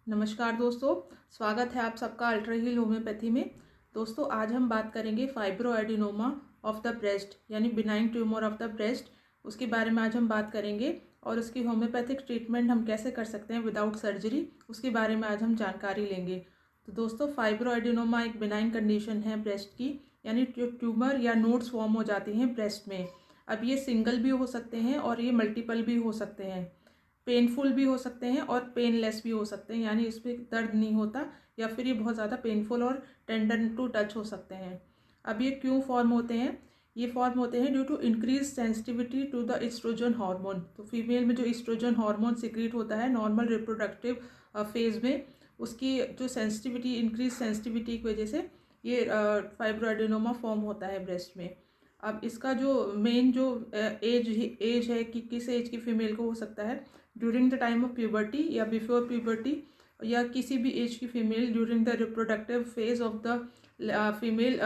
नमस्कार दोस्तों, स्वागत है आप सबका अल्ट्रा हील होम्योपैथी में। दोस्तों आज हम बात करेंगे fibroadenoma of the breast यानी benign tumour of the breast. उसके बारे में आज हम बात करेंगे और उसकी होम्योपैथिक ट्रीटमेंट हम कैसे कर सकते हैं विदाउट सर्जरी, उसके बारे में आज हम जानकारी लेंगे। तो दोस्तों फाइब्रो एडिनोमा एक बिनाइन कंडीशन है ब्रेस्ट की, यानी ट्यूमर या नोड्स फॉर्म हो जाती हैं ब्रेस्ट में। अब ये सिंगल भी हो सकते हैं और ये मल्टीपल भी हो सकते हैं, पेनफुल भी हो सकते हैं और पेनलेस भी हो सकते हैं, यानी इस पर दर्द नहीं होता या फिर ये बहुत ज़्यादा पेनफुल और टेंडर टू टच हो सकते हैं। अब ये क्यों फॉर्म होते हैं? ये फॉर्म होते हैं due to increase sensitivity to the estrogen hormone. तो फीमेल में जो ईस्ट्रोजन हार्मोन सिक्रीट होता है नॉर्मल रिप्रोडक्टिव फेज में, उसकी जो सेंसिटिविटी इंक्रीज सेंसिटिविटी की वजह से ये फाइब्रो एडिनोमा फॉर्म होता है ब्रेस्ट में। अब इसका जो मेन जो एज है कि किस एज की फीमेल को हो सकता है, during the time of puberty या बिफोर प्यूबर्टी, या किसी भी एज की female during the reproductive phase of the female,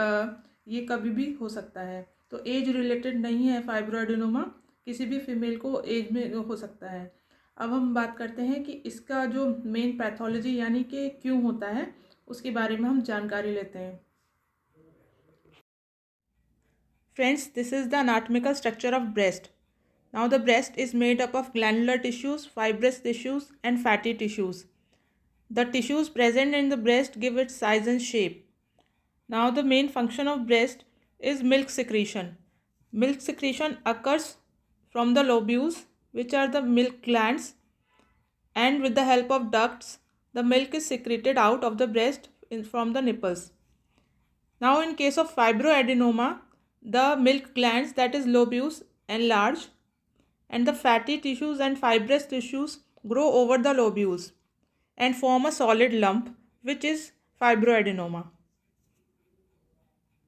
ये कभी भी हो सकता है। तो एज रिलेटेड नहीं है फाइब्रो एडिनोमा, किसी भी फीमेल को एज में हो सकता है। अब हम बात करते हैं कि इसका जो मेन पैथोलॉजी यानी कि क्यों होता है, उसके बारे में हम जानकारी लेते हैं। Friends, this is the anatomical structure of breast. Now the breast is made up of glandular tissues, fibrous tissues and fatty tissues. The tissues present in the breast give it size and shape. Now the main function of breast is milk secretion. Milk secretion occurs from the lobules, which are the milk glands, and with the help of ducts, the milk is secreted out of the breast from the nipples. Now in case of fibroadenoma, the milk glands, that is lobules, enlarge and the fatty tissues and fibrous tissues grow over the lobules and form a solid lump which is fibroadenoma.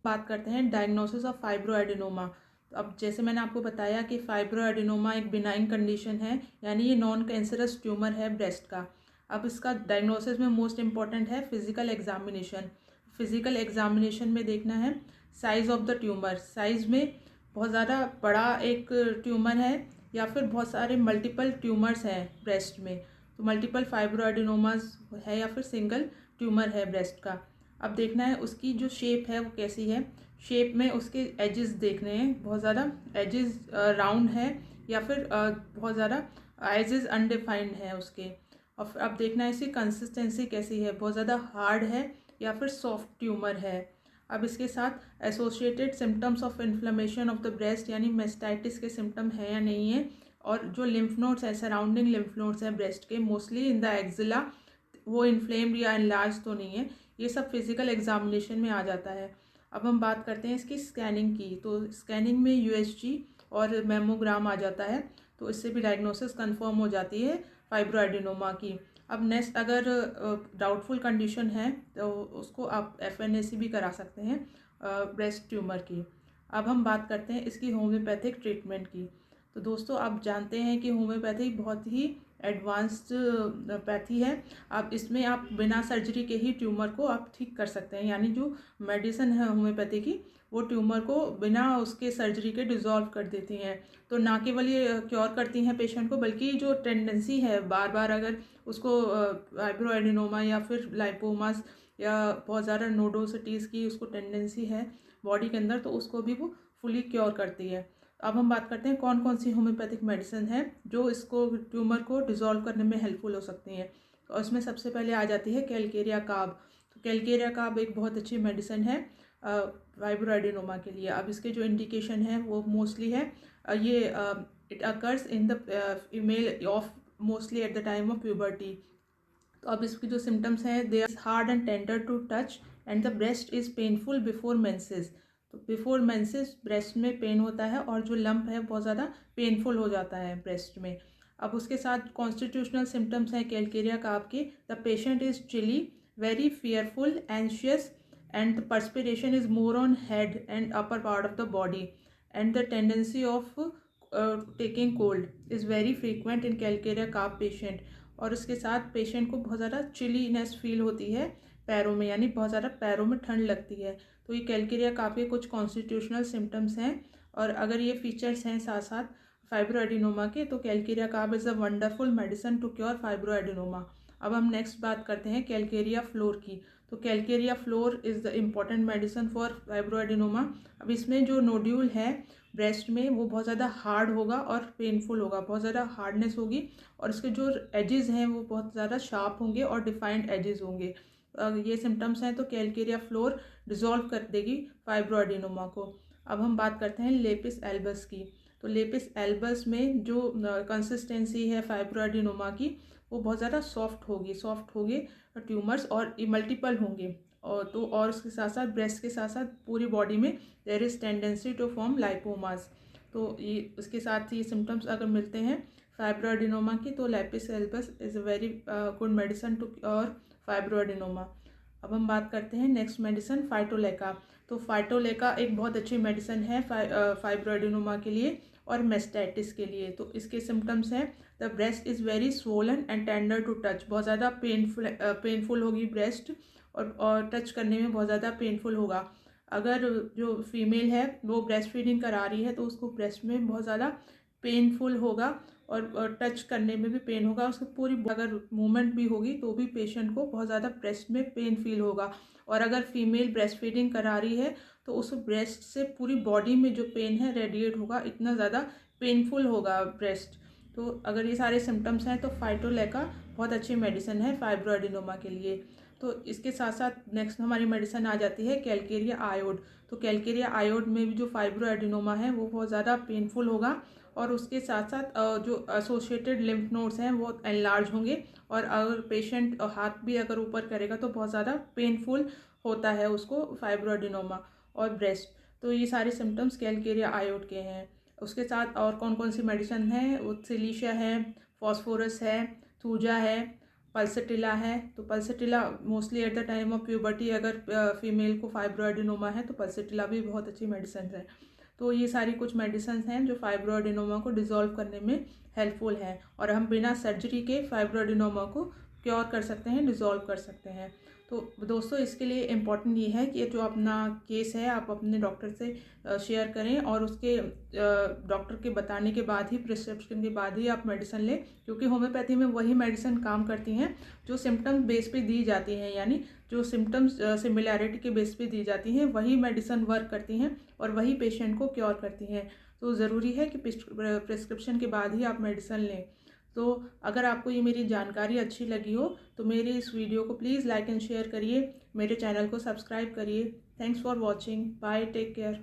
बात करते हैं diagnosis of fibroadenoma. तो अब जैसे मैंने आपको बताया कि फाइब्रोएडिनोमा एक बिनाइन कंडीशन है, यानी ये नॉन कैंसरस ट्यूमर है ब्रेस्ट का। अब इसका डायग्नोसिस में मोस्ट इम्पॉर्टेंट है फिजिकल एग्जामिनेशन। फिजिकल एग्जामिनेशन में देखना है size of the tumour. Size में बहुत ज़्यादा बड़ा एक ट्यूमर है या फिर बहुत सारे मल्टीपल ट्यूमर्स हैं ब्रेस्ट में, तो मल्टीपल फाइब्रोएडिनोमास है या फिर सिंगल ट्यूमर है ब्रेस्ट का। अब देखना है उसकी जो शेप है वो कैसी है। शेप में उसके एजेस देखने हैं, बहुत ज़्यादा एजेस राउंड है या फिर बहुत ज़्यादा एजेस अनडिफाइंड है उसके। और अब देखना है इसकी कंसिस्टेंसी कैसी है, बहुत ज़्यादा हार्ड है या फिर सॉफ्ट ट्यूमर है। अब इसके साथ associated symptoms of inflammation of the breast यानी मेस्टाइटिस के सिम्टम हैं या नहीं है, और जो लिम्फ नोड्स हैं, सराउंडिंग लिम्फ नोड्स हैं ब्रेस्ट के, मोस्टली इन द एक्जिला, वो इन्फ्लेम्ड या एनलार्ज तो नहीं है। ये सब फिजिकल एग्जामिनेशन में आ जाता है। अब हम बात करते हैं इसकी स्कैनिंग की। तो स्कैनिंग में यूएसजी और मेमोग्राम आ जाता है, तो इससे भी डायग्नोसिस कंफर्म हो जाती है फाइब्रोएडिनोमा की। अब नेक्स्ट अगर डाउटफुल कंडीशन है तो उसको आप एफएनएसी भी करा सकते हैं ब्रेस्ट ट्यूमर की। अब हम बात करते हैं इसकी होम्योपैथिक ट्रीटमेंट की। तो दोस्तों आप जानते हैं कि होम्योपैथी बहुत ही एडवांस्ड पैथी है। आप इसमें आप बिना सर्जरी के ही ट्यूमर को आप ठीक कर सकते हैं, यानी जो मेडिसिन है होम्योपैथी की वो ट्यूमर को बिना उसके सर्जरी के डिज़ोल्व कर देती हैं। तो ना केवल ये क्योर करती हैं पेशेंट को, बल्कि जो टेंडेंसी है बार बार अगर उसको फाइब्रोएडिनोमा या फिर लाइपोमास या बहुत ज़्यादा नोडोसिटीज़ की उसको टेंडेंसी है बॉडी के अंदर, तो उसको भी वो फुली क्योर करती है। अब हम बात करते हैं कौन कौन सी होम्योपैथिक मेडिसिन है जो इसको ट्यूमर को डिज़ोल्व करने में हेल्पफुल हो सकती हैं। और इसमें सबसे पहले आ जाती है कैलकेरिया काब। तो कैलकेरिया काब एक बहुत अच्छी मेडिसिन है फाइब्रोएडिनोमा के लिए। अब इसके जो इंडिकेशन है वो मोस्टली है ये it occurs in the female of mostly at the time of puberty. तो अब इसकी जो सिम्टम्स हैं, they are hard and tender to touch and the breast is painful before menses. तो बिफोर मेंसेस ब्रेस्ट में pain होता है और जो लंप है बहुत ज़्यादा पेनफुल हो जाता है ब्रेस्ट में। अब उसके साथ कॉन्स्टिट्यूशनल सिम्टम्स हैं कैलकेरिया का आपके, the patient is chilly, very fearful, anxious, and the perspiration is more on head and upper part of the body, and the tendency of taking cold is very frequent in calcarea calf patient। और इसके साथ patient को बहुत ज़्यादा chilliness feel होती है पैरों में, यानी बहुत ज़्यादा पैरों में ठंड लगती है। तो ये कैलकेरिया काफ के कुछ कॉन्स्टिट्यूशनल सिम्टम्स हैं, और अगर ये फीचर्स हैं साथ साथ फाइब्रोएडिनोमा के, तो calcarea carb is a wonderful medicine to cure fibroadenoma. अब हम नेक्स्ट बात करते हैं कैलकेरिया फ्लोर की। तो Calcarea floor is the important medicine for fibroadenoma. अब इसमें जो नोड्यूल है ब्रेस्ट में वो बहुत ज़्यादा हार्ड होगा और पेनफुल होगा, बहुत ज़्यादा हार्डनेस होगी, और इसके जो एजेस हैं वो बहुत ज़्यादा शार्प होंगे और डिफाइंड एजेस होंगे। ये सिम्टम्स हैं तो कैलकेरिया फ्लोर डिज़ोल्व कर देगी फाइब्रोएडिनोमा को। अब हम बात करते हैं लेपिस एल्बस की। तो लेपिस एल्बस में जो कंसिस्टेंसी है फाइब्रोएडिनोमा की वो बहुत ज़्यादा सॉफ्ट होगी ट्यूमर्स, और मल्टीपल होंगे, और उसके साथ साथ ब्रेस्ट के साथ साथ पूरी बॉडी में there is tendency to form lipomas. तो ये उसके साथ ये सिम्टम्स अगर मिलते हैं फाइब्रोएडिनोमा की, तो lapis albus is a very good medicine to cure fibroadenoma. अब हम बात करते हैं नेक्स्ट मेडिसिन फाइटोलेका। तो फाइटोलेका एक बहुत अच्छी मेडिसिन है फाइब्रोएडिनोमा के लिए और मेस्टाइटिस के लिए। तो इसके सिम्टम्स हैं the breast is very swollen and tender to touch, बहुत ज़्यादा पेनफुल होगी ब्रेस्ट, और टच करने में बहुत ज़्यादा पेनफुल होगा। अगर जो फीमेल है वो ब्रेस्ट फीडिंग करा रही है तो उसको ब्रेस्ट में बहुत ज़्यादा पेनफुल होगा, और टच करने में भी पेन होगा, उसकी पूरी अगर मूवमेंट भी होगी तो भी पेशेंट को बहुत ज़्यादा ब्रेस्ट में पेन फील होगा। और अगर फीमेल ब्रेस्ट फीडिंग करा रही है तो उस ब्रेस्ट से पूरी बॉडी में जो पेन है रेडिएट होगा, इतना ज़्यादा पेनफुल होगा ब्रेस्ट। तो अगर ये सारे सिम्टम्स हैं तो फाइटोलेका बहुत अच्छी मेडिसिन है फाइब्रोएडिनोमा के लिए। तो इसके साथ साथ नेक्स्ट हमारी मेडिसिन आ जाती है कैलकेरिया आयोड। तो कैलकेरिया आयोड में भी जो फाइब्रोएडिनोमा है वो बहुत ज़्यादा पेनफुल होगा, और उसके साथ साथ जो एसोसिएटेड लिम्फ नोड्स हैं वो एनलार्ज होंगे, और अगर पेशेंट हाथ भी अगर ऊपर करेगा तो बहुत ज़्यादा पेनफुल होता है उसको फाइब्रोएडिनोमा और ब्रेस्ट। तो ये सारे सिम्टम्स कैलकेरिया आयोड के हैं। उसके साथ और कौन कौन सी मेडिसिन है, वो सिलीशिया है, फॉस्फोरस है, थूजा है, पल्सेटिला है। तो pulsatilla mostly at the time of puberty अगर फीमेल को फाइब्रोएडिनोमा है तो पल्सेटिला भी बहुत अच्छी मेडिसिन है। तो ये सारी कुछ मेडिसिन हैं जो फाइब्रोएडिनोमा को डिज़ोल्व करने में हेल्पफुल हैं, और हम बिना सर्जरी के फाइब्रोएडिनोमा को क्योर कर सकते हैं, डिज़ोल्व कर सकते हैं। तो दोस्तों इसके लिए इम्पॉर्टेंट ये है कि जो अपना केस है आप अपने डॉक्टर से शेयर करें, और उसके डॉक्टर के बताने के बाद ही, प्रिस्क्रिप्शन के बाद ही आप मेडिसिन लें, क्योंकि होम्योपैथी में वही मेडिसिन काम करती हैं जो सिम्टम्स बेस पे दी जाती हैं, यानी जो सिम्टम्स सिमिलैरिटी के बेस पे दी जाती हैं वही मेडिसिन वर्क करती हैं और वही पेशेंट को क्योर करती हैं। तो ज़रूरी है कि प्रिस्क्रिप्शन के बाद ही आप मेडिसिन लें। तो अगर आपको ये मेरी जानकारी अच्छी लगी हो तो मेरे इस वीडियो को प्लीज़ लाइक एंड शेयर करिए, मेरे चैनल को सब्सक्राइब करिए। Thanks for watching, bye, take care.